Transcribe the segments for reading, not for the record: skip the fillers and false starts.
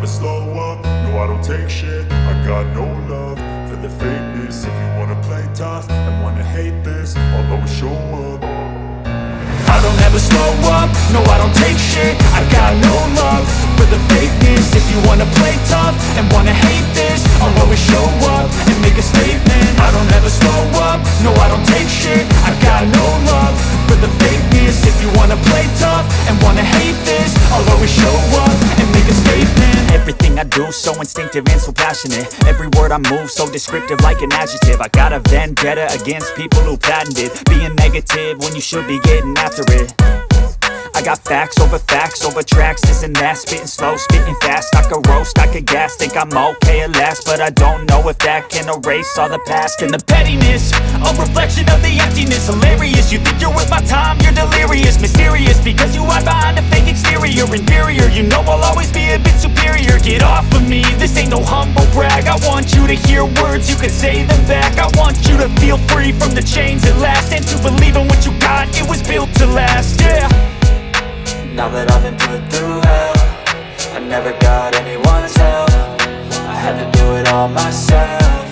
slow up, no I don't take shit. I got no love for the fakeness. If you wanna play tough and wanna hate this, I'll always show up. I don't ever slow up, no I don't take shit. I got no love for the fakeness. If you wanna play tough and wanna hate this, I'll always show up and make a statement. I don't ever slow up, no I don't take shit. I got no love for the fakeness. If you wanna play tough and wanna hate this, I'll always show up and make a statement. Everything I do so instinctive and so passionate. Every word I move so descriptive like an adjective. I got a vendetta against people who patented being negative when you should be getting after it. I got facts over tracks, this and that. Spitting slow, spitting fast, I could roast, I could gas. Think I'm okay at last, but I don't know if that can erase all the past. And the pettiness, a reflection of the emptiness. Hilarious, you think you're worth my time, you're delirious. Mysterious, because you hide behind a fake exterior. Inferior, you know I'll always be a bit superior. Get off of me, this ain't no humble brag. I want you to hear words, you can say them back. I want you to feel free from the chains at last, and to believe in what you got, it was built to last, yeah. Now that I've been put through hell, I never got anyone's help. I had to do it all myself.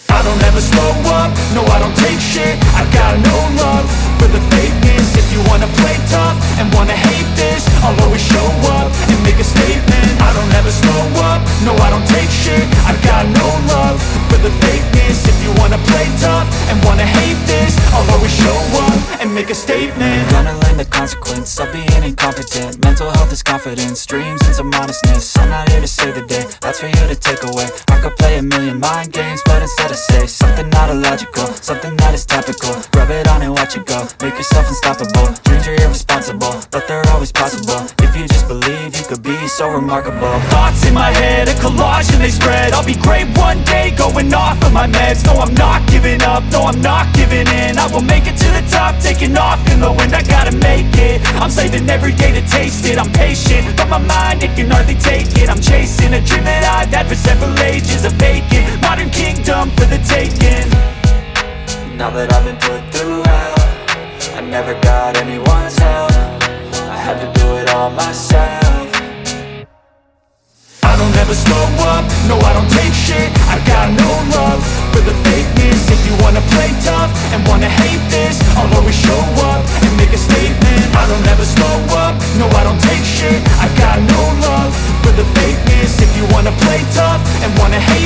I don't ever slow up, no I don't take shit. I got no love for the fakeness. If you wanna play tough and wanna hate this, I'll always show up and make a statement. I don't ever slow up, no I don't take shit. I got no love for the fakeness. If you wanna play tough and wanna hate this, I'll always show up and make a statement. Gonna learn the consequence of being incompetent. Mental health is confidence, dreams and some honestness. I'm not here to save the day, that's for you to take away. I could play a million mind games, but instead I say something not illogical, something that is topical. Rub it on and watch it go, make yourself unstoppable. Dreams are irresponsible, but they're always possible. If you just believe, you could be so remarkable. Thoughts in my head, a collage and they spread. I'll be great one day, going off of my meds. No, I'm not giving up, no, I'm not giving in. I will make it to the top, taking off in the wind. I gotta make it, I'm saving every day to taste it. I'm patient, but my mind, it can hardly take it. I'm chasing a dream that I've had for several ages. A vacant, modern kingdom for the taking. Now that I've been put through hell, I never got anyone's help. I had to do it all myself. I don't ever slow up, no I don't take shit. I got no love for the fakeness. If you wanna play tough and wanna hate this, I'll always show up and make a statement. I don't ever slow up, no I don't take shit. I got no love for the fakeness. If you wanna play tough and wanna hate